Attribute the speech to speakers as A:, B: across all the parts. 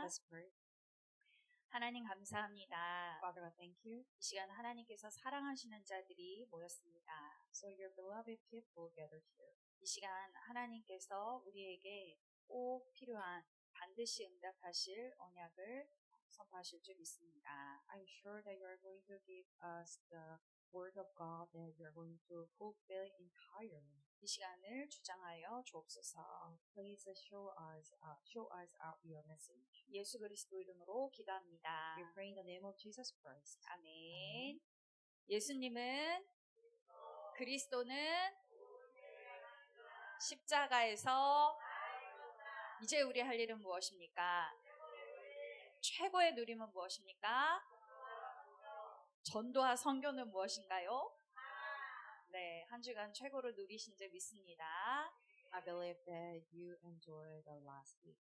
A: Let's pray.
B: 하나님 감사합니다.
A: Father God, thank you.
B: 이 시간 하나님께서 사랑하시는 자들이 모였습니다.
A: So your beloved people gathered here.
B: 이 시간 하나님께서 우리에게 꼭 필요한 반드시 응답하실 언약을 선포하실 줄 믿습니다.
A: I'm sure that you are going to give us the word of God that you are going to fulfill entirely.
B: 이 시간을 주장하여 주옵소서.
A: Please show us out your message.
B: 예수 그리스도 이름으로 기도합니다.
A: We pray in the name of Jesus Christ.
B: 아멘. 예수님은 그리스도는 십자가에서 이제 우리 할 일은 무엇입니까? 최고의 누림은 무엇입니까? 전도와 선교는 무엇인가요? 네, 한 주간 최고로 누리신 줄 믿습니다.
A: I believe that you enjoyed the last week.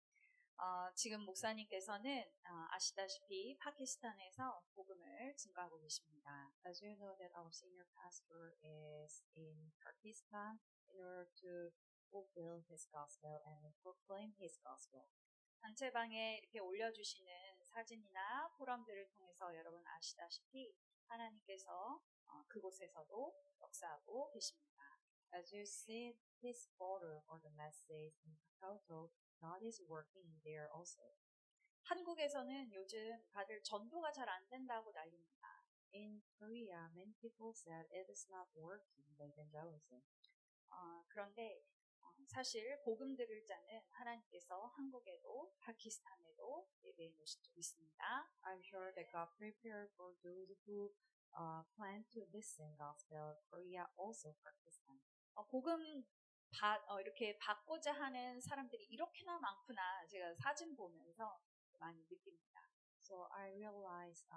B: 지금 목사님께서는 아시다시피 파키스탄에서 복음을 증거하고 계십니다.
A: As you know that our senior pastor is in Pakistan in order to fulfill his gospel and proclaim his gospel.
B: 단체방에 이렇게 올려주시는 사진이나 포럼들을 통해서 여러분 아시다시피 하나님께서 그곳에서도 역사하고 계십니다.
A: As you see this photo or the message in Kyoto, God is working there also.
B: 한국에서는 요즘 다들 전도가 잘 안 된다고 난립니다.
A: In Korea, many people said it is not working, the evangelism.
B: 그런데 사실 복음 들을 자는 하나님께서 한국에도 파키스탄에도 예배해 놓으신 줄 믿습니다.
A: I'm sure that God prepared for those who plan to listen gospel, Korea also Pakistan.
B: 복음 이렇게 받고자 하는 사람들이 이렇게나 많구나 제가 사진 보면서 많이 느낍니다.
A: So I realized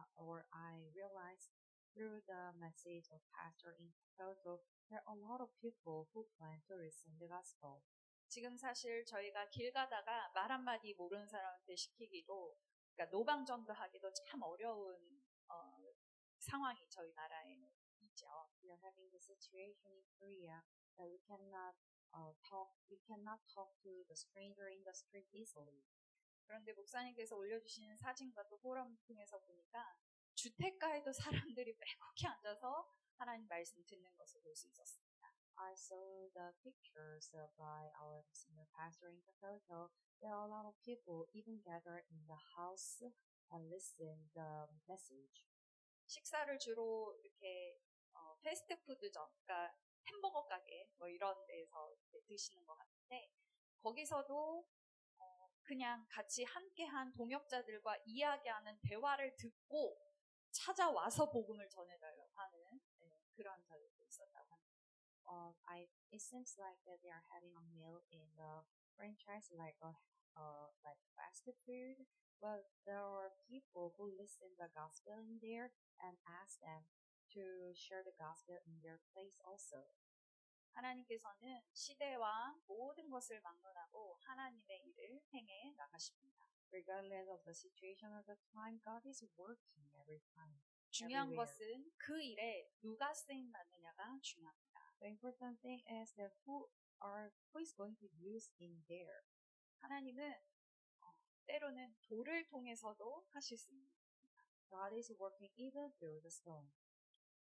A: through the message of pastor in Kyoto, there are a lot of people who plan to listen the gospel.
B: 지금 사실 저희가 길 가다가 말 한마디 모르는 사람한테 시키기도, 그러니까 노방전도 하기도 참 어려운 상황이 저희 나라에는 있죠.
A: We are having the situation in Korea that we cannot talk to the stranger in the street easily.
B: 그런데 목사님께서 올려주시는 사진과 또 포럼 통해서 보니까 주택가에도 사람들이 빼곡히 앉아서 하나님 말씀 듣는 것을 볼 수 있었습니다.
A: I saw the pictures by our senior pastor in Kyoto. There are a lot of people even gather in the house and listen the message.
B: 식사를 주로 이렇게 패스트푸드점, 그러니까 햄버거 가게 뭐 이런 데서 드시는 것 같은데 거기서도 그냥 같이 함께한 동역자들과 이야기하는 대화를 듣고 찾아와서 복음을 전해달라고 하는 그런 자들도 있었다고 합니다.
A: It seems like that they are having a meal in the franchise like fast food, but there are people who listen the gospel in there and ask them to share the gospel in their place also.
B: 하나님께서는 시대와 모든 것을 막론하고 하나님의 일을 행해 나가십니다.
A: Regardless of the situation or the time, God is working every time.
B: 중요한
A: everywhere.
B: 것은 그 일에 누가 쓰임 받느냐가 중요합니다.
A: The important thing is that who is going to use in there.
B: 하나님은 때로는 돌을 통해서도 하실 수 있습니다.
A: God is working even through the stone.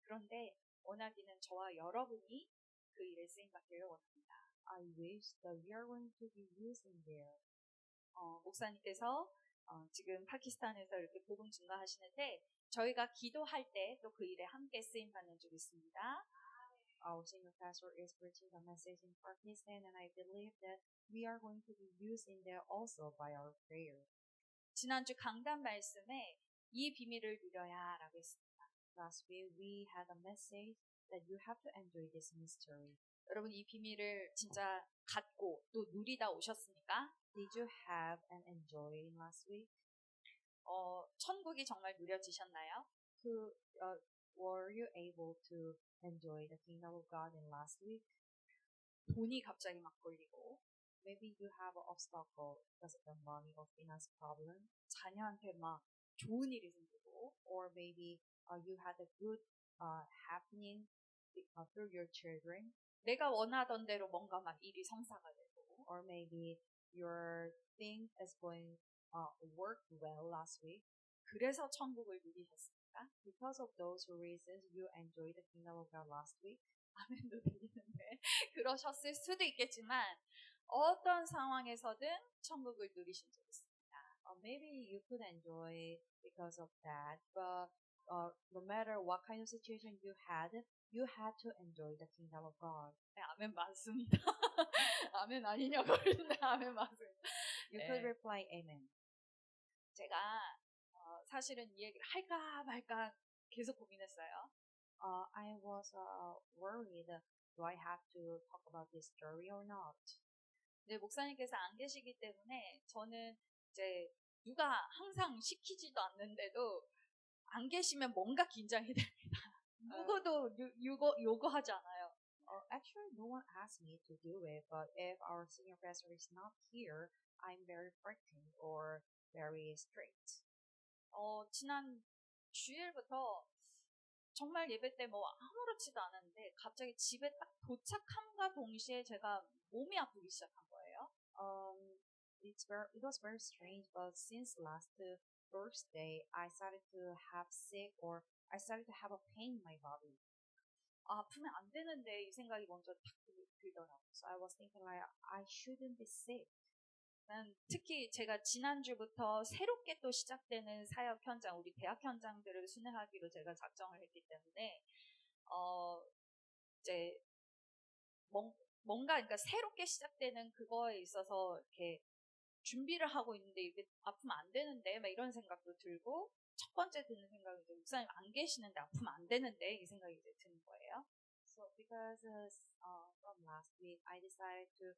B: 그런데 원하기는 저와 여러분이 그 일에 쓰임 받기를 원합니다.
A: I wish that we are going to be used in there.
B: 목사님께서 지금 파키스탄에서 이렇게 복음 증거하시는데 저희가 기도할 때 또 그 일에 함께 쓰임 받는 줄 믿습니다.
A: Our senior pastor is preaching the message in Pakistan, and I believe that we are going to be used in there also by our prayer.
B: 지난주 강단 말씀에 이 비밀을 누려야라고 했습니다.
A: Last week we had a message that you have to enjoy this mystery.
B: 여러분 이 비밀을 진짜 갖고 또 누리다 오셨습니까?
A: Did you have and enjoy last week?
B: 천국이 정말 누려지셨나요?
A: Were you able to enjoy the kingdom of God in last week?
B: 돈이 갑자기 막 걸리고
A: Maybe you have an obstacle because of the money or finance problem.
B: 자녀한테 막 좋은 일이 생기고
A: or maybe you had a good happening through your children.
B: 내가 원하던 대로 뭔가 막 일이 성사가 되고
A: or maybe your thing is going worked well last week.
B: 그래서 천국을 누리셨습니까?
A: Because of those reasons, you enjoyed the kingdom of God last week.
B: 아멘도 들리는데 그러셨을 수도 있겠지만 어떤 상황에서든 천국을 누리신 적 있습니다.
A: Maybe you could enjoy because of that, but no matter what kind of situation you had to enjoy the kingdom of God.
B: 네, 아멘 맞습니다. 아멘 아니냐고 그러는데 아멘 맞습니다.
A: You
B: 네.
A: could reply amen.
B: 제가 사실은 이 얘기를 할까 말까 계속 고민했어요.
A: I was worried. Do I have to talk about this story or not?
B: 네, 목사님께서 안 계시기 때문에 저는 이제 누가 항상 시키지도 않는데도 안 계시면 뭔가 긴장이 됩니다. 누구도 요구하지 않아요.
A: Actually, no one asked me to do it, but if our senior pastor is not here, I'm very frightened or very strict.
B: 지난 주일부터 정말 예배 때 뭐 아무렇지도 않은데 갑자기 집에 딱 도착함과 동시에 제가 몸이 아프기 시작한 거예요.
A: It was very strange, but since last Thursday, I started to have sick or I started to have a pain in my body.
B: 아프면 안 되는데 이 생각이 먼저 딱 들더라고요.
A: So I was thinking like I shouldn't be sick.
B: 특히 제가 지난주부터 새롭게 또 시작되는 사역 현장, 우리 대학 현장들을 순회하기로 제가 작정을 했기 때문에 이제 뭔가 그러니까 새롭게 시작되는 그거에 있어서 이렇게 준비를 하고 있는데 이게 아프면 안 되는데 막 이런 생각도 들고 첫 번째 드는 생각은 이제 목사님 안 계시는데 아프면 안 되는데 이 생각이 이제 드는 거예요.
A: So because from last week I decided to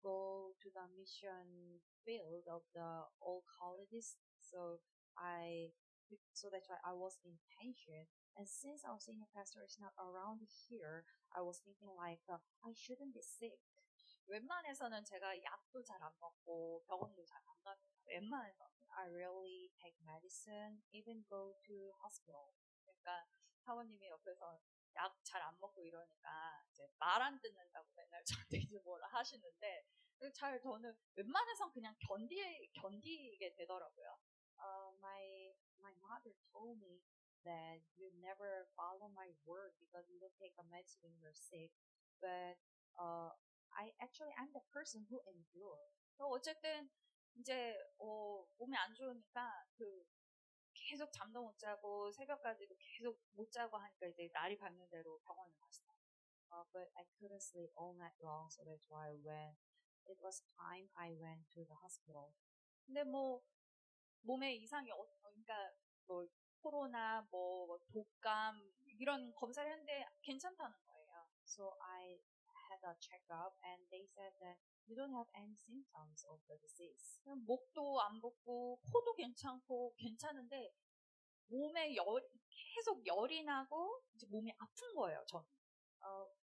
A: go to the mission field of the old colleges, so that's why I was in tension. And since our senior pastor is not around here, I was thinking like I shouldn't be sick.
B: 웬만해서는 제가 약도 잘 안 먹고 병원도 잘 안 갑니다. 웬만해서
A: I rarely take medicine, even go to hospital.
B: 그러니까 사모님이 옆에서 약 잘 안 먹고 이러니까 이제 말 안 듣는다고 맨날 저한테 이제 뭐라 하시는데 저는 웬만해선 그냥 견디게 되더라고요.
A: My mother told me that you never follow my word because you don't take a medicine when you're sick. But I'm the person who endure.
B: 어쨌든 이제 몸이 안 좋으니까 계속 잠도 못 자고 새벽까지도 계속 못 자고 하니까 이제 날이 밝는 대로 병원을 갔어요.
A: But I couldn't sleep all night long, so that's why when it was time, I went to the hospital.
B: 근데 뭐 몸에 이상이 그러니까 뭐 코로나, 뭐 독감 이런 검사를 했는데 괜찮다는 거예요.
A: So I had a checkup, and they said that you don't have any symptoms of the disease.
B: 목도 안 붓고 코도 괜찮은데 몸에 계속 열이 나고 이제 몸이 아픈 거예요, 저는.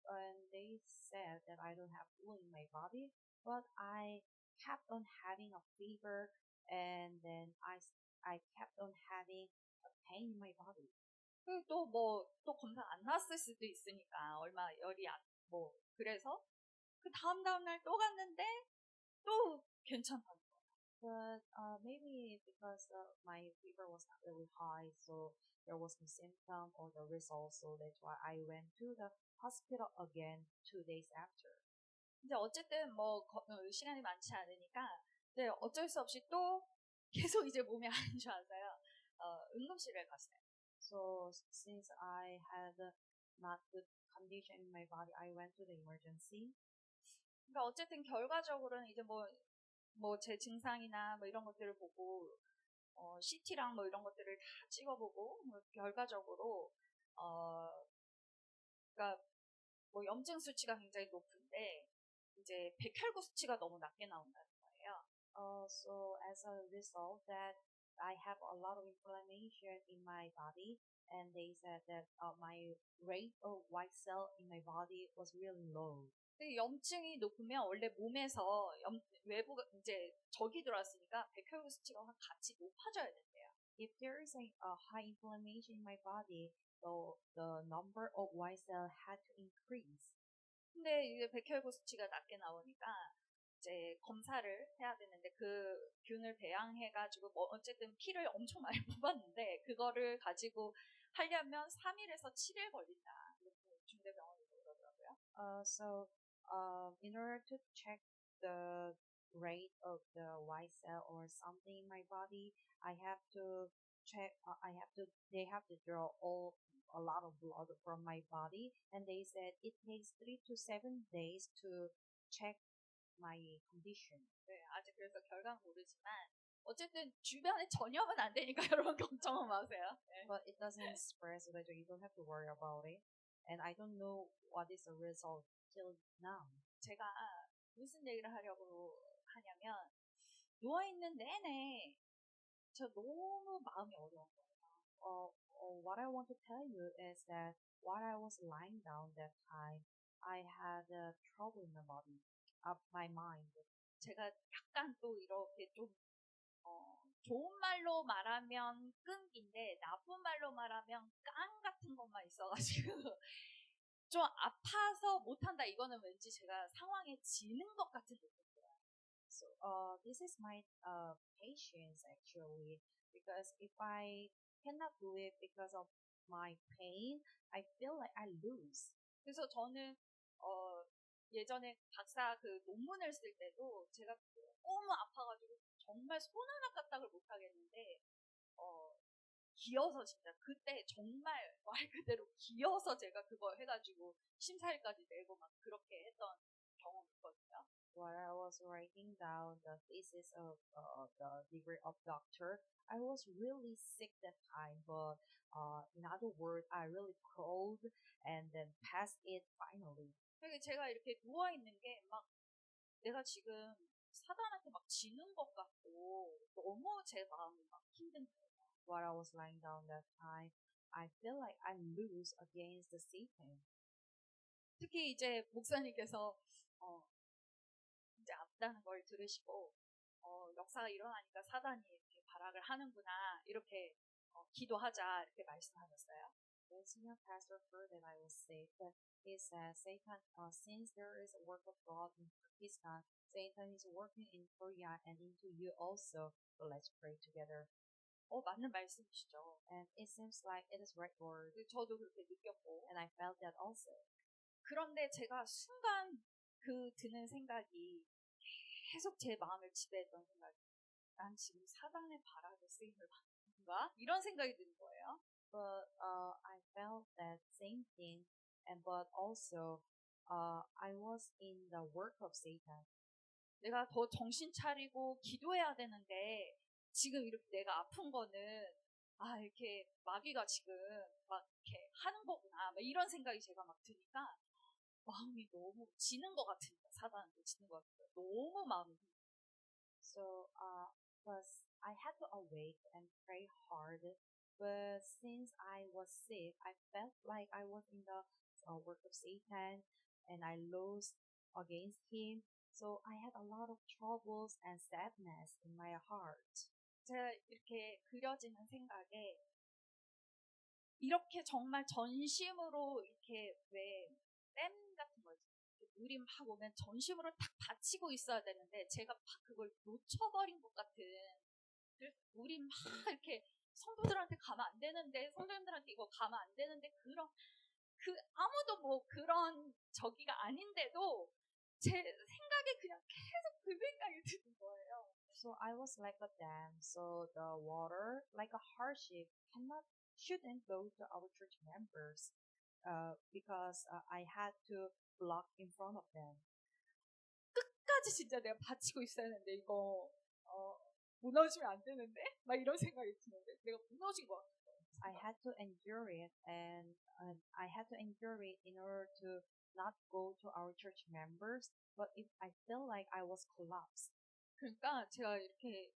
A: And they said that I don't have flu in my body, but I kept on having a fever, and then I kept on having a pain in my body.
B: 또 검사 안 났을 수도 있으니까 얼마 열이 그래서 그 다음 날 또 갔는데 또 괜찮다는 거예요.
A: But maybe because my fever was not really high, so there was no symptom or the result, so that's why I went to the hospital again 2 days after.
B: 이제 어쨌든 시간이 많지 않으니까 이제 어쩔 수 없이 또 계속 이제 몸이 안 좋아서요. 응급실에 갔어요.
A: So since I had not good condition in my body, I went to the emergency.
B: 그러니까 어쨌든 결과적으로는 이제 제 증상이나 뭐 이런 것들을 보고 CT랑 뭐 이런 것들을 다 찍어보고 결과적으로 그러니까 뭐 염증 수치가 굉장히 높은데 이제 백혈구 수치가 너무 낮게 나온다는 거예요.
A: So as a result that I have a lot of inflammation in my body, and they said that my rate of white cell in my body was really low.
B: 근데 염증이 높으면 원래 몸에서 외부가 이제 적이 들어왔으니까 백혈구 수치가 같이 높아져야 된대요.
A: If there is a high inflammation in my body, so the number of white cell had to increase.
B: 근데 이제 백혈구 수치가 낮게 나오니까 이제 검사를 해야 되는데 그 균을 배양해가지고 뭐 어쨌든 피를 엄청 많이 뽑았는데 그거를 가지고 하려면 3일에서 7일 걸린다. 이렇게 중대병원에서 그러더라고요.
A: In order to check the rate of the white cell or something in my body, I have to check. They have to draw a lot of blood from my body, and they said it takes 3 to 7 days to check my condition.
B: 네, 아직 그래서 결과는 모르지만 어쨌든 주변에 전염은 안 되니까 여러분 걱정은 마세요. 네.
A: But it doesn't spread, so that you don't have to worry about it. And I don't know what is the result till now.
B: 제가 무슨 얘기를 하려고 하냐면 누워있는 내내 저 너무 마음이 어려운 거예요.
A: What I want to tell you is that while I was lying down that time, I had trouble in my body, my mind.
B: 제가 약간 또 이렇게 좀 좋은 말로 말하면 끈기인데 나쁜 말로 말하면 깡 같은 것만 있어가지고 좀 아파서 못한다. 이거는 왠지 제가 상황에 지는 것 같은 느낌이에요.
A: So this is my patience actually, because if I cannot do it because of my pain, I feel like I lose.
B: 그래서 저는 예전에 박사 그 논문을 쓸 때도 제가 너무 아파가지고 정말 손 하나 까딱을 못 하겠는데 기어서 진짜 그때 정말 말 그대로 기어서 제가 그거 해가지고 심사일까지 내고 막 그렇게 했던 경험이 있거든요.
A: While I was writing down the thesis of the degree of doctor, I was really sick that time, but in other words, I really crawled and then passed it finally.
B: 그러니까 제가 이렇게 누워 있는 게 막 내가 지금 사단한테 막 지는 것 같고 너무 제 마음이 막 힘든 거예요.
A: While I was lying down that time, I feel like I lose against the Satan.
B: 특히 이제 목사님께서 이제 아프다는 걸 들으시고 역사가 일어나니까 사단이 이렇게 발악을 하는구나 이렇게 기도하자 이렇게 말씀하셨어요.
A: The senior pastor heard that I was sick, but he said, Satan, since there is a work of God in Pakistan, Satan is working in Korea and into you also. So let's pray together.
B: 맞는 말씀이시죠.
A: And it seems like it is right word.
B: 저도 그렇게 느꼈고.
A: And I felt that also.
B: 그런데 제가 순간 그 드는 생각이 계속 제 마음을 지배했던 생각이 난 지금 사단의 발악에 쓰임을 받는 건가? 이런 생각이 드는 거예요.
A: But I felt that same thing, but also I was in the work of Satan.
B: 내가 더 정신 차리고 기도해야 되는데 지금 이렇게 내가 아픈 거는 이렇게 마귀가 지금 막 이렇게 하는 거구나. 막 이런 생각이 제가 막 드니까 마음이 너무 지는 것 같으니까 사단한테 지는 것 같으니까 너무 마음이 힘들어요.
A: So but I had to awake and pray hard. But since I was sick, I felt like I was in the work of Satan, and I lost against him. So I had a lot of troubles and sadness in my heart.
B: 제가 이렇게 그려지는 생각에 이렇게 정말 전심으로 이렇게 왜 댐 같은 거 물이 막 오면 전심으로 탁 받치고 있어야 되는데 제가 그걸 놓쳐버린 것 같은 물이 막 이렇게 성도들한테 가면 안 되는데 성도님들한테 이거 가면 안 되는데 아무도 뭐 그런 저기가 아닌데도 제 생각에 그냥 계속 그 생각이 드는 거예요.
A: So I was like a dam. So the water, like a hardship, shouldn't go to our church members, because I had to block in front of them.
B: 끝까지 진짜 내가 받치고 있어야 하는데 이거 무너지면 안 되는데 막 이런 생각이 드는데 내가 무너진 것 같아요.
A: I had to endure it, and I had to endure it in order to not go to our church members. But if I feel like I was collapsed.
B: 그러니까 제가 이렇게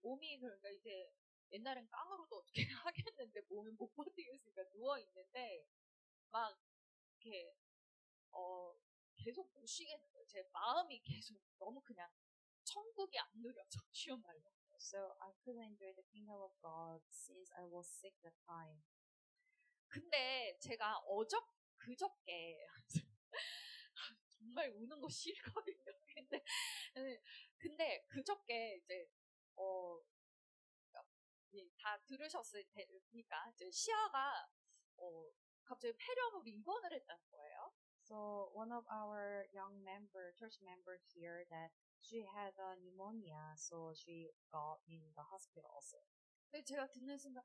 B: 몸이 그러니까 이제 옛날엔 깡으로도 어떻게 하겠는데 몸이 못 버티겠으니까 누워 있는데 막 이렇게 계속 못 쉬겠는 거예요. 제 마음이 계속 너무 그냥 천국이 안 누려져 쉬운 말로.
A: So I couldn't enjoy the kingdom of God since I was sick that time.
B: 근데 제가 그저께 정말 우는 거 싫거든요. 근데 그저께 이제 어 다 들으셨을 테니까 이제 시아가 갑자기 폐렴으로 입원을 했다는 거예요.
A: So one of our church member here, that she had a pneumonia, so she got in the hospital also.
B: 근데 제가 듣는 순간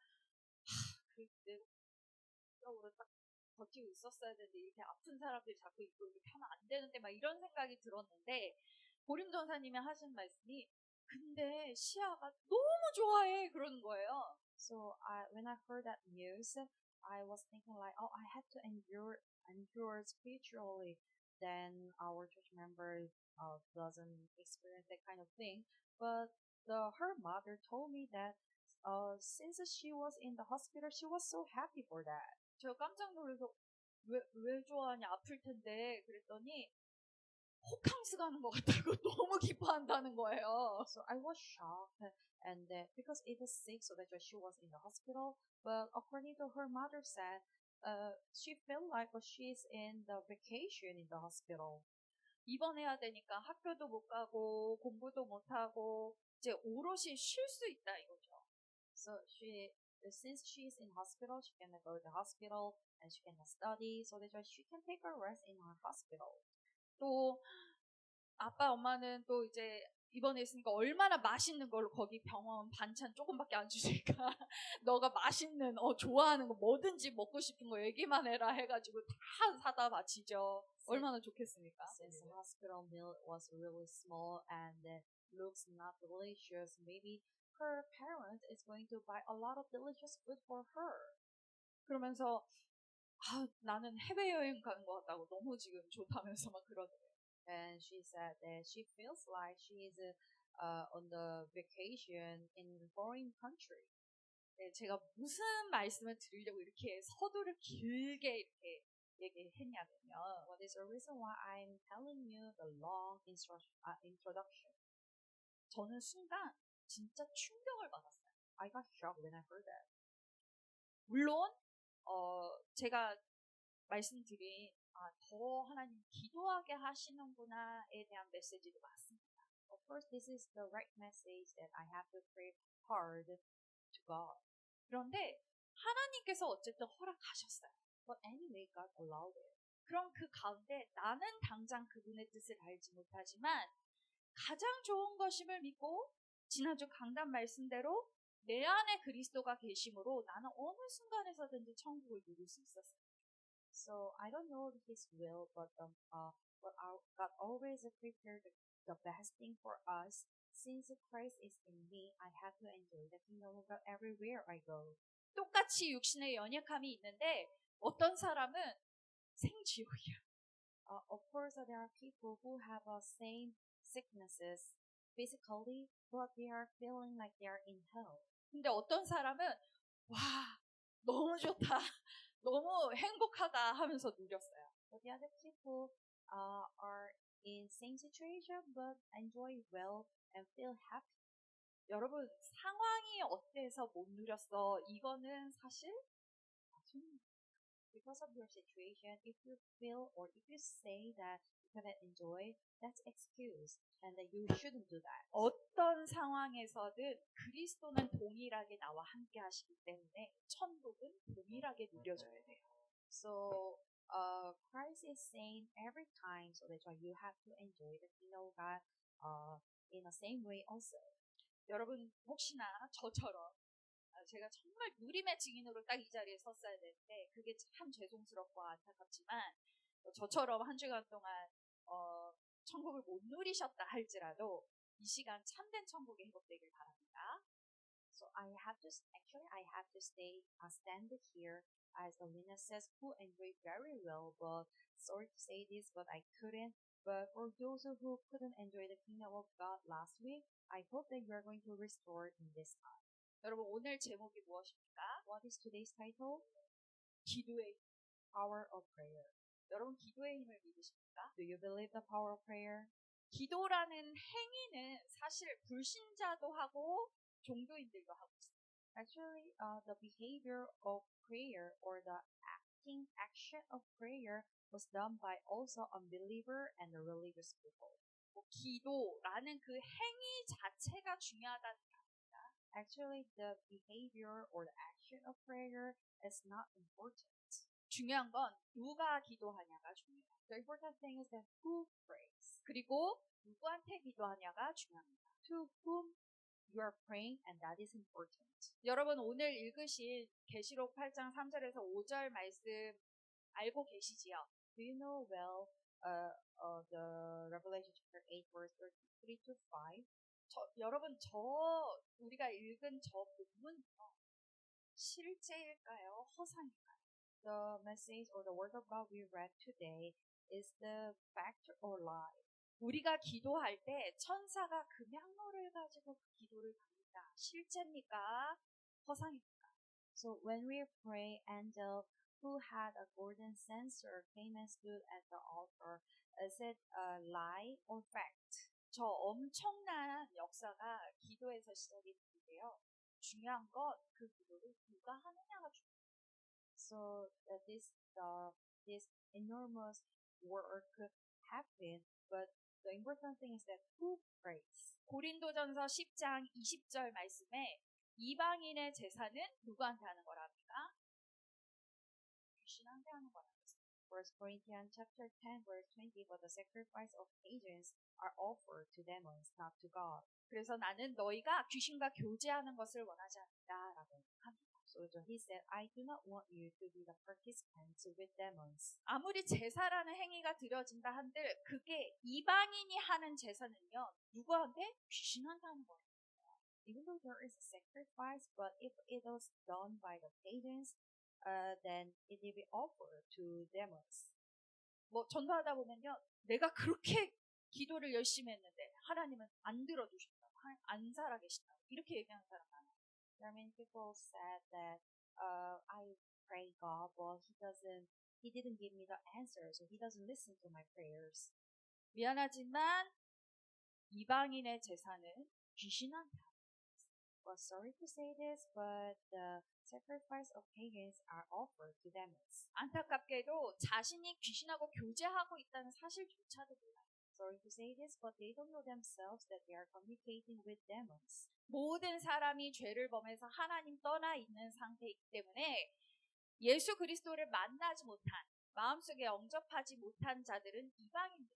B: 내가 오늘 딱 버티고 있었어야 되는데 이렇게 아픈 사람들이 자꾸 이거 이렇게 하면 안 되는데 막 이런 생각이 들었는데 보림 전사님이 하신 말씀이 근데 시아가 너무 좋아해 그러는 거예요.
A: So when I heard that news, I was thinking like, oh, I had to endure spiritually. Then our church member doesn't experience that kind of thing. But her mother told me that since she was in the hospital, she was so happy for that.
B: 제가 깜짝 놀라서 왜 좋아하냐 아플 텐데 그랬더니 호캉스 가는 것 같다고 너무 기뻐한다는 거예요.
A: So I was shocked, and because it was sick, so that she was in the hospital. But according to her mother said, she felt like she's in the vacation in the hospital.
B: 입원해야 되니까 학교도 못 가고 공부도 못 하고 이제 오롯이 쉴 수 있다 이거죠.
A: So since she's in hospital, she can go to the hospital and she can study, so that she can take a rest in her hospital.
B: 또 아빠 엄마는 또 이제 입원해 있으니까 얼마나 맛있는 걸로 거기 병원 반찬 조금밖에 안 주니까 너가 맛있는 좋아하는 거 뭐든지 먹고 싶은 거 얘기만 해라 해가지고 다 사다 바치죠. 얼마나 좋겠습니까?
A: Since the hospital meal was really small and looks not delicious, maybe her parent is going to buy a lot of delicious food for her.
B: 그러면서 나는 해외여행 가는 것 같다고 너무 지금 좋다면서 막 그러더래요.
A: And she said that she feels like she is on the vacation in a foreign country.
B: 네, 제가 무슨 말씀을 드리려고 이렇게 서두를 길게 이렇게 얘기했냐면요.
A: What is the reason why I'm telling you the long introduction?
B: 저는 순간 진짜 충격을 받았어요.
A: I got shocked when I heard that.
B: 물론 제가 말씀드린 더 하나님 기도하게 하시는구나에 대한 메시지도 맞습니다.
A: Of course, this is the right message that I have to pray hard to God.
B: 그런데 하나님께서 어쨌든 허락하셨어요.
A: But anyway, God allowed it.
B: 그럼 그 가운데 나는 당장 그분의 뜻을 알지 못하지만 가장 좋은 것임을 믿고 지난주 강단 말씀대로 내 안에 그리스도가 계심으로 나는 어느 순간에서든지 천국을 누릴 수 있었어요.
A: So I don't know His will, but God always prepared the best thing for us. Since Christ is in me, I have to enjoy the kingdom of God everywhere I go.
B: 똑같이 육신의 연약함이 있는데 어떤 사람은 생지옥이야.
A: Of course, there are people who have the same sicknesses physically, but they are feeling like they are in hell.
B: 근데 어떤 사람은 와 너무 좋다, 너무 행복하다 하면서 누렸어요.
A: But the other people are in same situation but enjoy well and feel happy.
B: 여러분 상황이 어때서 못 누렸어? 이거는 사실
A: Because of your situation, if you feel or if you say that you cannot enjoy, that's excuse and that you shouldn't do that.
B: 어떤 상황에서든 그리스도는 동일하게 나와 함께 하시기 때문에 천국은 동일하게 누려져야 돼요.
A: So Christ is saying every time, so that's why you have to enjoy the kingdom of God in the same way also.
B: 여러분 혹시나 저처럼 제가 정말 누림의 증인으로 딱 이 자리에 섰어야 되는데 그게 참 죄송스럽고 안타깝지만 저처럼 한 주간 동안 천국을 못 누리셨다 할지라도 이 시간 참된 천국에 회복되길 바랍니다.
A: So I have to stand here as the witnesses who enjoyed very well, but sorry to say this, but I couldn't. But for those who couldn't enjoy the kingdom of God last week, I hope that you are going to restore in this time.
B: 여러분 오늘 제목이 무엇입니까?
A: What is today's title?
B: 기도의
A: Power of Prayer.
B: 여러분 기도의 힘을 믿으십니까?
A: Do you believe the power of prayer?
B: 기도라는 행위는 사실 불신자도 하고 종교인들도 하고 있어요.
A: Actually, the behavior of prayer or the act acting action of prayer was done by also unbeliever and the religious people.
B: 뭐 기도라는 그 행위 자체가 중요하다는 게 아니라
A: Actually, the behavior or the action of prayer is not important.
B: 중요한 건 누가 기도하냐가 중요해요.
A: The important thing is that who prays,
B: 그리고 누구한테 기도하냐가 중요합니다.
A: to whom you are praying, and that is important.
B: 여러분 오늘 읽으신 계시록 8장 3절에서 5절 말씀 알고 계시지요?
A: Do you know well the Revelation chapter 8 verse 33 to 5?
B: 여러분 우리가 읽은 저 본문이요. 실제일까요? 허상일까요?
A: The message or the word of God we read today is the fact or lie.
B: 우리가 기도할 때 천사가 금향로를 가지고 그 기도를 받는다. 실제입니까? 허상입니까?
A: So when we pray, angel who had a golden censer came and stood at the altar. Is it a lie or fact?
B: 저 엄청난 역사가 기도에서 시작이 되는데요. 중요한 건 그 기도를 누가 하느냐가 중요해요.
A: So this enormous work happened, but the important thing is that who prays.
B: 고린도전서 10장 20절 말씀에 이방인의 제사는 누구한테 하는 거랍니까? 귀신한테 하는 거랍니다.
A: 1 Corinthians chapter 10 verse 20, but the sacrifice of pagans are offered to demons, not to God.
B: 그래서 나는 너희가 귀신과 교제하는 것을 원하지 않는다라고 합니다.
A: So he said, I do not want you to be the participants with demons.
B: 아무리 제사라는 행위가 드려진다 한들 그게 이방인이 하는 제사는요. 누구한테? 귀신한테 하는 거예요.
A: Even though there is a sacrifice, but if it was done by the pagans, then it will be offered to demons.
B: 뭐 전도하다 보면요. 내가 그렇게 기도를 열심히 했는데 하나님은 안 들어주신다고, 안 살아계신다고 이렇게 얘기하는 사람 많아요.
A: There are many people said that I pray God, but He didn't give me the answer, so He doesn't listen to my prayers.
B: 미안하지만 이방인의 제사는 귀신한테 합니다.
A: Well, sorry to say this, but the sacrifice of pagans are offered to demons.
B: 안타깝게도 자신이 귀신하고 교제하고 있다는 사실조차도 몰라요.
A: Sorry to say this, but they don't know themselves that they are communicating with demons.
B: 모든 사람이 죄를 범해서 하나님 떠나 있는 상태이기 때문에 예수 그리스도를 만나지 못한, 마음속에 영접하지 못한 자들은 이방인들.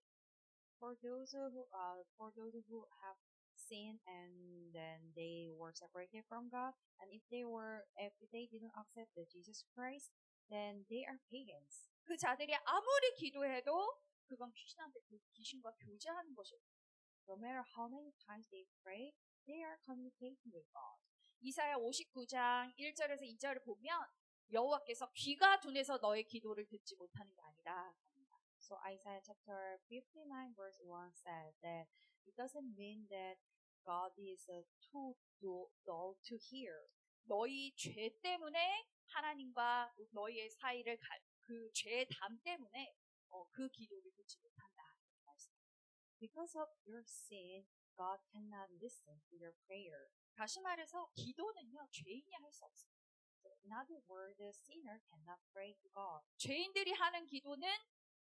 A: For those who have sinned and then they were separated from God, and if they didn't accept the Jesus Christ, then they are pagans.
B: 그 자들이 아무리 기도해도 그건 귀신과 교제하는 것이에요.
A: No matter how many times they pray, they are communicating with God.
B: 이사야 59장 1절에서 2절을 보면 여호와께서 귀가 둔해서 너의 기도를 듣지 못하는 게 아니다.
A: So Isaiah chapter 59 verse 1 says that it doesn't mean that God is too dull to hear.
B: 너희 죄 때문에 하나님과 너희의 사이를 그 죄의 담 때문에 그 기도를 듣지 못한다.
A: Because of your sin, God cannot listen to your prayer.
B: 다시 말해서 기도는요 죄인이 할 수 없어요.
A: So in other words, the sinner cannot pray to God.
B: 죄인들이 하는 기도는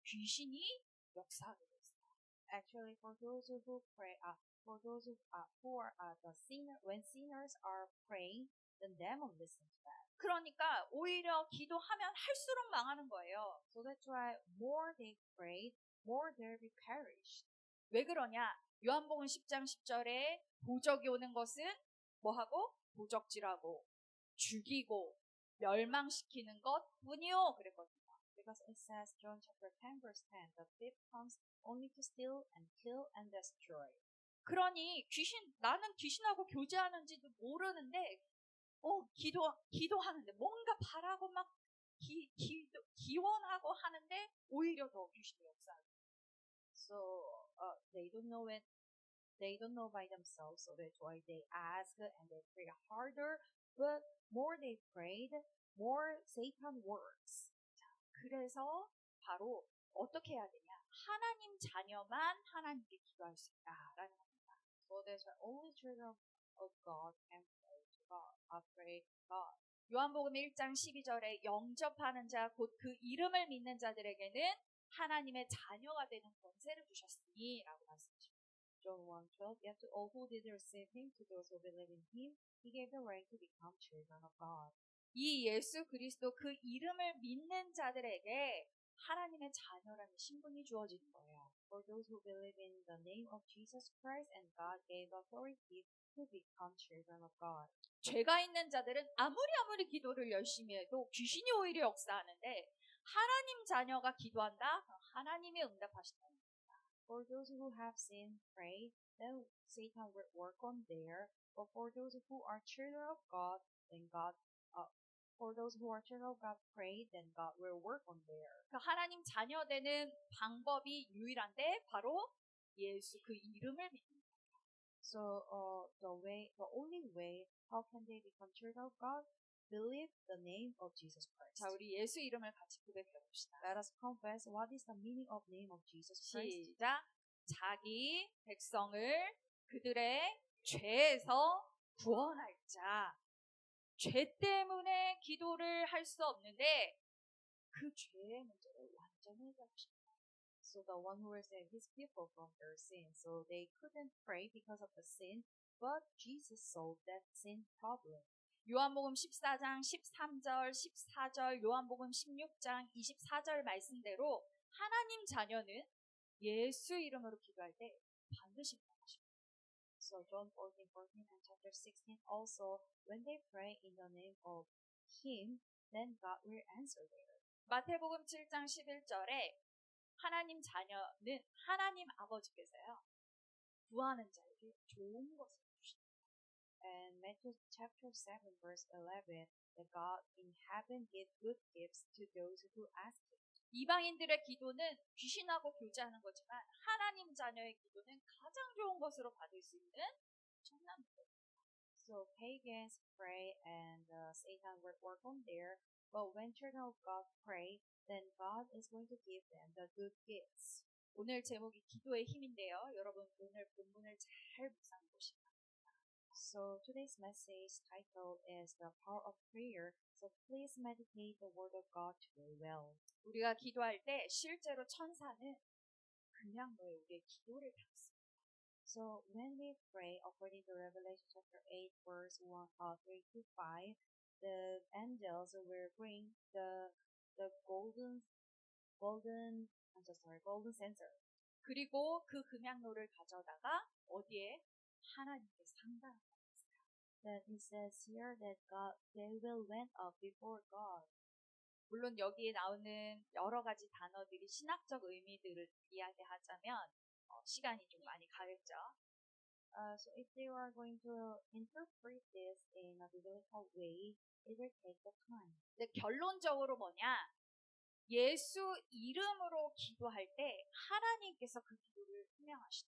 B: 귀신이 역사하게 됐어요.
A: Actually, for those who pray, the sinner, when sinners are praying, then demon listen to that.
B: 그러니까 오히려 기도하면 할수록 망하는 거예요.
A: So that's why more they pray, more they will perish.
B: 왜 그러냐? 요한복음 10장 10절에 도적이 오는 것은 뭐하고? 도적질하고 죽이고 멸망시키는 것뿐이요. 그랬거든요.
A: Because it says, John chapter 10 verse 10, the thief comes only to steal and kill and destroy.
B: 그러니 나는 귀신하고 교제하는지도 모르는데 기도하는데 뭔가 바라고 막 기원하고 하는데 오히려 더 귀신이 역사하고.
A: So they don't know it. They don't know by themselves, so that's why they ask and they pray harder. But more they prayed, more Satan works.
B: 그래서 바로 어떻게 해야 되냐? 하나님 자녀만 하나님께 기도할 수 있다라는 겁니다.
A: So that's why only children of God can pray to God. Pray God.
B: 요한복음 1장 12절에 영접하는 자 곧 그 이름을 믿는 자들에게는 하나님의 자녀가 되는 권세를 주셨으니 라고 말씀하십니다.
A: John 1:12. Yet to all who did receive him, to those who believe in him, he gave the right to become children of God.
B: 이 예수 그리스도 그 이름을 믿는 자들에게 하나님의 자녀라는 신분이 주어지는 거예요.
A: For those who believe in the name of Jesus Christ, and God gave authority to become children of God.
B: 죄가 있는 자들은 아무리 기도를 열심히 해도 귀신이 오히려 역사하는데 하나님 자녀가 기도한다? 하나님이 응답하신다.
A: For those who have sinned, pray, then Satan will work on there. But for those who are children of God, then for those who are children of God, pray, then God will work on there.
B: 그 하나님 자녀 되는 방법이 유일한데 바로 예수 그 이름을 믿는 거예요.
A: So the only way how can they become children of God? Believe the name of Jesus Christ.
B: 자, 우리 예수 이름을 같이 고백해 봅시다.
A: Let us confess what is the meaning of name of Jesus Christ.
B: 시작. 자기 백성을 그들의 죄에서 구원할 자. 죄 때문에 기도를 할 수 없는데 그 죄의 문제를 완전히 해결하십니다.
A: So the one who will save his people from their sin. So they couldn't pray because of the sin, but Jesus solved that sin problem.
B: 요한복음 14장 13절, 14절, 요한복음 16장 24절 말씀대로 하나님 자녀는 예수 이름으로 기도할 때 반드시 응답하십니다.
A: So John 14:14 and chapter 16 also, when they pray in the name of him, then God will answer there.
B: 마태복음 7장 11절에 하나님 자녀는 하나님 아버지께서요 구하는 자에게 좋은 것을 주신다.
A: And Matthew chapter 7 verse 11, that God in heaven gives good gifts to those who ask him.
B: 이방인들의 기도는 귀신하고 교제하는 거지만 하나님 자녀의 기도는 가장 좋은 것으로 받을 수 있는 천당 기도입니다.
A: So pagans pray and Satan will work on there, but when children of God pray, then God is going to give them the good gifts.
B: 오늘 제목이 기도의 힘인데요. 여러분 오늘 본문을 잘 묵상해 보시기 바랍니다.
A: So today's message title is the power of prayer. So please meditate the word of God today well.
B: 우리가 기도할 때 실제로 천사는 그냥 우리의 기도를 받습니다.
A: So when we pray according to Revelation chapter 8 verse 3 to 5, the angels will bring the golden censer.
B: 그리고 그 금양로를 가져다가 어디에 하나님께 상달합니다.
A: Then it says here that they will went up before God.
B: 물론 여기에 나오는 여러 가지 단어들이 신학적 의미들을 이야기하자면 시간이 좀 많이 가겠죠.
A: So if they are going to interpret this in a biblical way, it will take the time.
B: 근데 결론적으로 뭐냐? 예수 이름으로 기도할 때 하나님께서 그 기도를 분명하시다.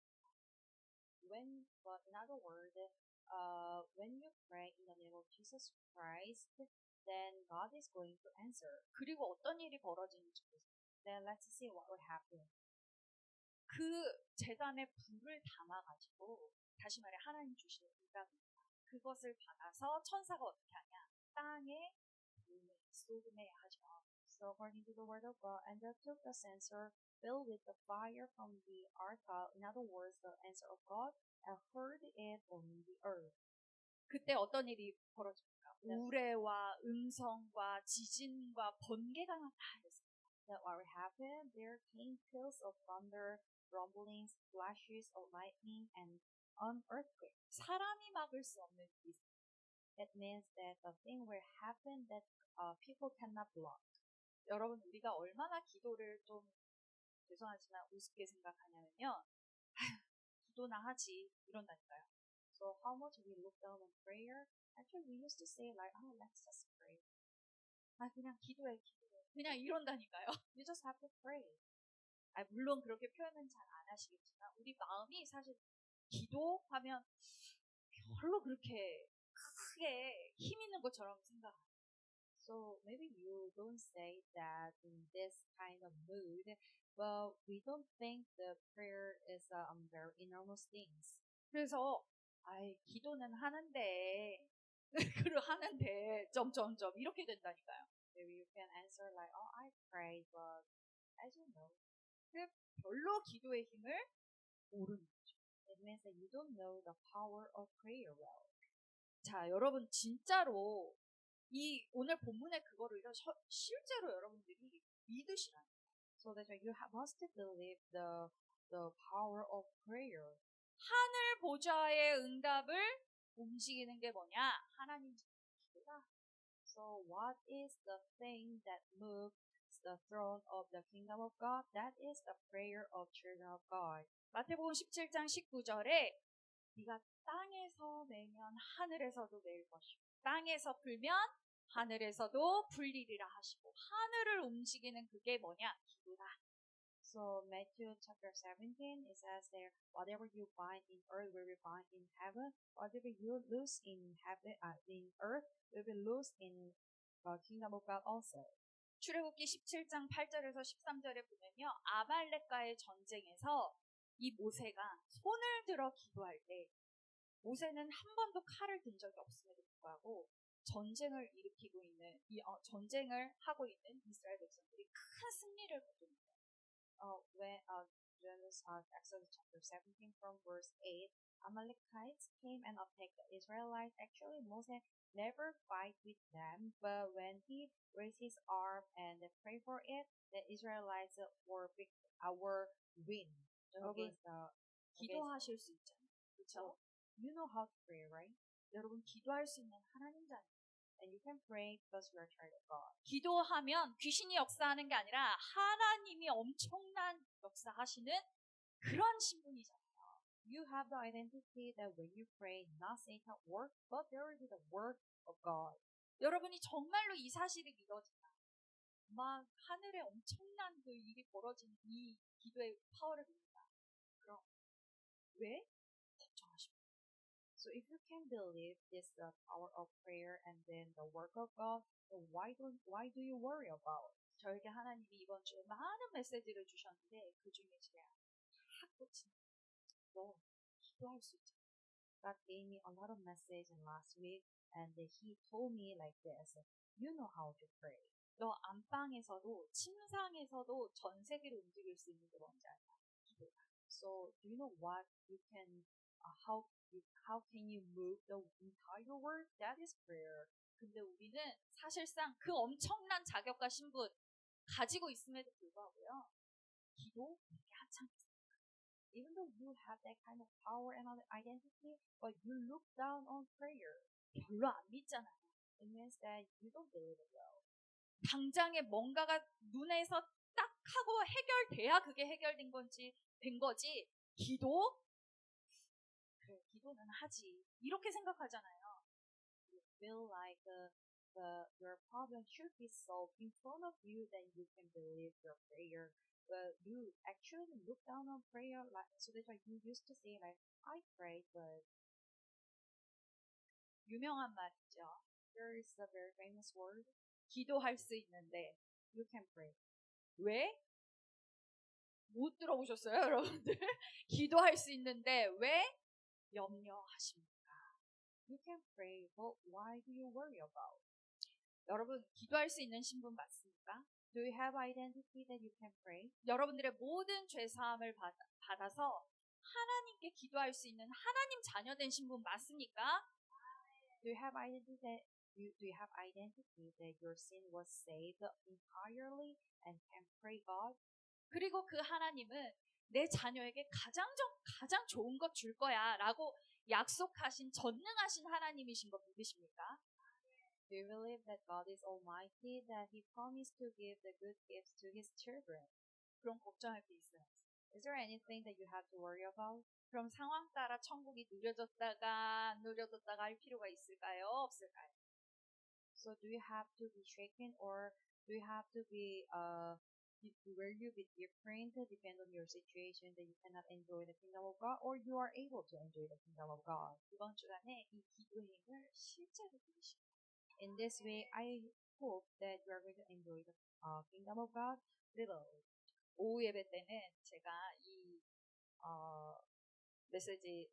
A: But in other words, when you pray in the name of Jesus Christ, then God is going to answer.
B: 그리고 어떤 일이 벌어지는지 보세요.
A: Then let's see what will happen.
B: 그 재단에 불을 담아가지고 다시 말해 하나님 주시는 응답입니다. 그것을 받아서 천사가 어떻게 하냐? 땅에 불을 쏟음에 하죠.
A: So according to the word of God, and they took the censer filled with the fire from the ark, in other words, the answer of God, and hurled it on the earth.
B: 그때 어떤 일이 벌어집니까? 우레와 음성과 지진과 번개가 나타났습니다.
A: Then what will happen? There came peals of thunder, rumblings, flashes of lightning, and an earthquake.
B: 사람이 막을 수 없는 일이.
A: That means that the thing will happen that people cannot block.
B: 여러분 우리가 얼마나 기도를 좀 죄송하지만 우습게 생각하냐면요. 기도나 하지 이런다니까요.
A: So how much we look down on prayer? Actually, we used to say like, oh, let's just pray.
B: 그냥 기도해. 그냥 이런다니까요.
A: You just have to pray.
B: 물론 그렇게 표현은 잘 안 하시겠지만 우리 마음이 사실 기도하면 별로 그렇게 크게 힘 있는 것처럼 생각합니다.
A: So maybe you don't say that in this kind of mood, but we don't think the prayer is very enormous things.
B: 그래서 기도는 하는데 하는데 점점점 이렇게 된다니까요.
A: Maybe you can answer like, oh, I prayed, but I don't know.
B: 그 별로 기도의 힘을 모르는 거죠.
A: It means that you don't know the power of prayer well.
B: 자, 여러분 진짜로 이 오늘 본문의 그거를 실제로 여러분들이 믿으시라.
A: So that's why you must believe the power of prayer.
B: 하늘 보좌의 응답을 움직이는 게 뭐냐? 하나님 기도다.
A: So what is the thing that moves the throne of the kingdom of God? That is the prayer of children of God.
B: 마태복음 17장 19절에 네가 땅에서 매면 하늘에서도 매일 것이고 땅에서 불면 하늘에서도 불리리라 하시고 하늘을 움직이는 그게 뭐냐? 기도다.
A: So Matthew chapter 17, it says there, whatever you bind in earth will be bound in heaven. Whatever you loose in heaven, in earth will be loosed in the kingdom of God also.
B: 출애굽기 17장 8절에서 13절에 보면요. 아말렉과의 전쟁에서 이 모세가 손을 들어 기도할 때 모세는 한 번도 칼을 든 적이 없음에도 불구하고 전쟁을 일으키고 있는 전쟁을 하고 있는 이스라엘 백성들이 큰 승리를 거둡니다.
A: When Exodus chapter 17 from verse 8, Amalekites came and attacked the Israelites. Actually, Moses never fight with them, but when he raised his arm and prayed for it, the Israelites were win against the.
B: 기도하실 수 있잖아요. 그렇죠?
A: You know how to pray, right?
B: 여러분 기도할 수 있는 하나님 자녀.
A: And you can pray because you are child of God.
B: 기도하면 귀신이 역사하는 게 아니라 하나님이 엄청난 역사하시는 그런 신분이잖아요.
A: You have the identity that when you pray, not Satan work, but there is the work of God.
B: 여러분이 정말로 이 사실이 믿어진다. 막 하늘에 엄청난 그 일이 벌어지는 이 기도의 파워를 믿는다. 그럼 왜 걱정하십니까?
A: So if you can believe this power of prayer and then the work of God, then why do you worry about it?
B: 저에게 하나님이 이번 주에 많은 메시지를 주셨는데 그 중에 제가 딱 꽂힌 너 기도할 수 있잖아.
A: God gave me a lot of message last week, and He told me like this: you know how to pray.
B: 너 안방에서도 침상에서도 전 세계를 움직일 수 있는 게 뭔지 알아? 기도다.
A: So do you know what you can? How can you move the entire world? That is prayer.
B: 근데 우리는 사실상 그 엄청난 자격과 신분 가지고 있음에도 불구하고요. 기도 그렇게 하찮습니다.
A: Even though you have that kind of power and identity, but you look down on prayer.
B: 별로 안 믿잖아요.
A: It means that you don't believe it well.
B: 당장에 뭔가가 눈에서 딱 하고 해결돼야 그게 해결된 건지 된 거지. 기도? 그래, 기도는 하지. 이렇게 생각하잖아요.
A: You feel like your problem should be solved in front of you, then you can believe your prayer. But you actually look down on prayer, like so that's why you used to say like, I prayed, but
B: 유명한 말이죠.
A: there is a very famous word.
B: 기도할 수 있는데
A: You can pray.
B: 왜? 못 들어보셨어요, 여러분들? 기도할 수 있는데 왜? 염려하십니까?
A: You can pray, but why do you worry about?
B: 여러분, 기도할 수 있는 신분 맞습니까?
A: Do you have identity that you can pray?
B: 여러분들의 모든 죄사함을 받아서 하나님께 기도할 수 있는 하나님 자녀된 신분 맞습니까?
A: Do you have identity that your sin was saved entirely and can pray God?
B: 그리고 그 하나님은 내 자녀에게 가장 좋은 것 줄 거야 라고 약속하신 전능하신 하나님이신 거 믿으십니까?
A: Do you believe that God is almighty, that He promised to give the good gifts to His children?
B: 그럼 걱정할 게 있어요.
A: Is there anything that you have to worry about?
B: 그럼 상황 따라 천국이 누려졌다가 안 누려졌다가 할 필요가 있을까요? 없을까요?
A: So do you have to be shaken, or do you have to be will you be different depend on your situation that you cannot enjoy the kingdom of God, or you are able to enjoy the kingdom of God?
B: 이번 주간에 이 기도의 힘을 실제로 누리시고
A: In this way, I hope that you are going to enjoy the kingdom of God literally.
B: 오후 예배 때는 제가 이 메시지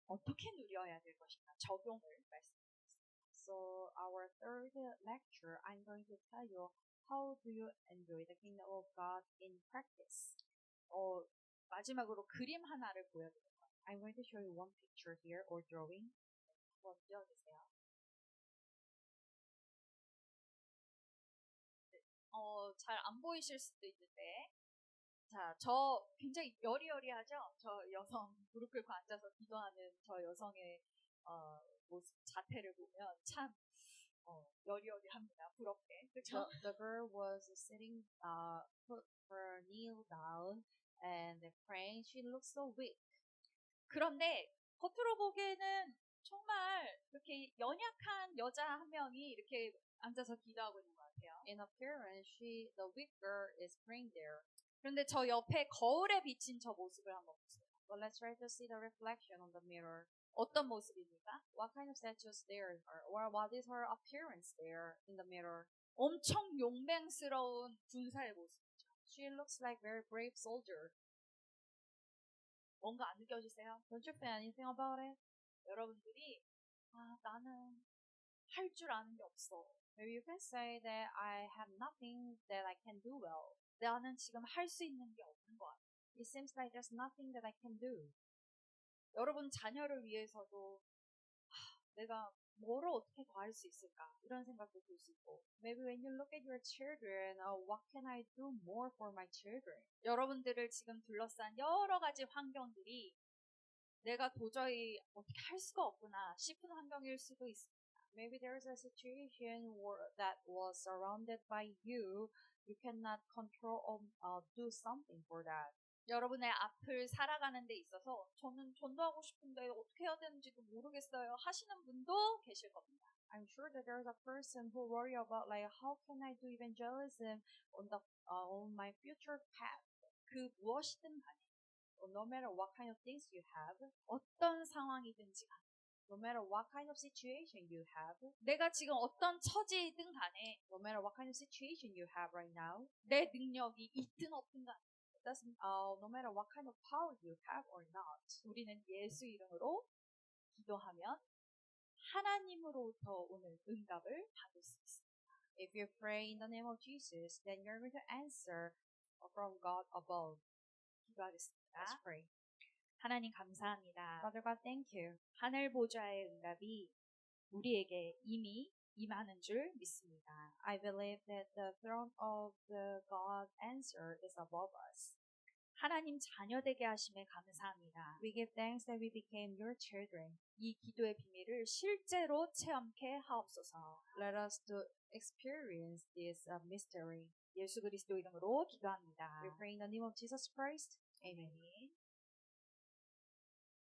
B: 어떻게 누려야 될 것인가 적용을 말씀드렸습니다.
A: So our third lecture, I'm going to tell you how do you enjoy the kingdom of God in practice.
B: 마지막으로 그림 하나를 보여드릴게요.
A: I'm going to show you one picture here or drawing.
B: 한번 띄워주세요. 잘 안 보이실 수도 있는데, 자, 저 굉장히 여리여리하죠? 저 여성 무릎 꿇고 앉아서 기도하는 저 여성의 모습 자태를 보면 참 여리여리합니다. 부럽게, 그렇죠?
A: The girl was sitting, put her knee down and praying. She looks so weak.
B: 그런데 겉으로 보기에는 정말 이렇게 연약한 여자 한 명이 이렇게 앉아서 기도하고 있는 것 같아요.
A: In appearance, the weak girl is praying there.
B: 그런데 저 옆에 거울에 비친 저 모습을 한번 보세요.
A: But let's try to see the reflection on the mirror.
B: 어떤 모습입니까?
A: What kind of statues there are, or what is her appearance there in the mirror?
B: 엄청 용맹스러운 군사의 모습이죠.
A: She looks like very brave soldier.
B: 뭔가 안 느껴지세요?
A: Don't you feel anything about it?
B: 여러분들이 나는 할 줄 아는 게 없어.
A: Maybe you can say that I have nothing that I can do well.
B: 나는 지금 할 수 있는 게 없는 것 같아.
A: It seems like there's nothing that I can do.
B: 여러분 자녀를 위해서도 내가 뭐를 어떻게 더 할 수 있을까 이런 생각도 들 수 있고.
A: Maybe when you look at your children, what can I do more for my children?
B: 여러분들을 지금 둘러싼 여러 가지 환경들이 내가 도저히 어떻게 할 수가 없구나 싶은 환경일 수도 있습니다.
A: Maybe there's a situation that was surrounded by you. You cannot control or do something for that.
B: 여러분의 앞을 살아가는 데 있어서 저는 전도하고 싶은데 어떻게 해야 되는지도 모르겠어요 하시는 분도 계실 겁니다.
A: I'm sure that there's a person who worry about like how can I do evangelism on my future path.
B: 그 무엇이든 간에
A: No matter what kind of things you have,
B: 어떤 상황이든지 간에
A: no matter what kind of situation you have,
B: 내가 지금 어떤 처지이든 간에
A: no matter what kind of situation you have right now,
B: 내 능력이 있든 없든 간에
A: no matter what kind of power you have or not,
B: 우리는 예수 이름으로 기도하면 하나님으로부터 오는 응답을 받을 수 있습니다.
A: If you pray in the name of Jesus, then you're going to answer from God above.
B: 기도하겠습니다.
A: Let's pray.
B: 하나님 감사합니다.
A: Father God, thank you.
B: 하늘 보좌의 응답이 우리에게 이미 임하는 줄 믿습니다.
A: I believe that the throne of the God answer is above us.
B: 하나님 자녀 되게 하심에 감사합니다.
A: We give thanks that we became your children.
B: 이 기도의 비밀을 실제로 체험케 하옵소서.
A: Let us to experience this mystery.
B: 예수 그리스도 이름으로 기도합니다.
A: We pray in the name of Jesus Christ.
B: 아멘.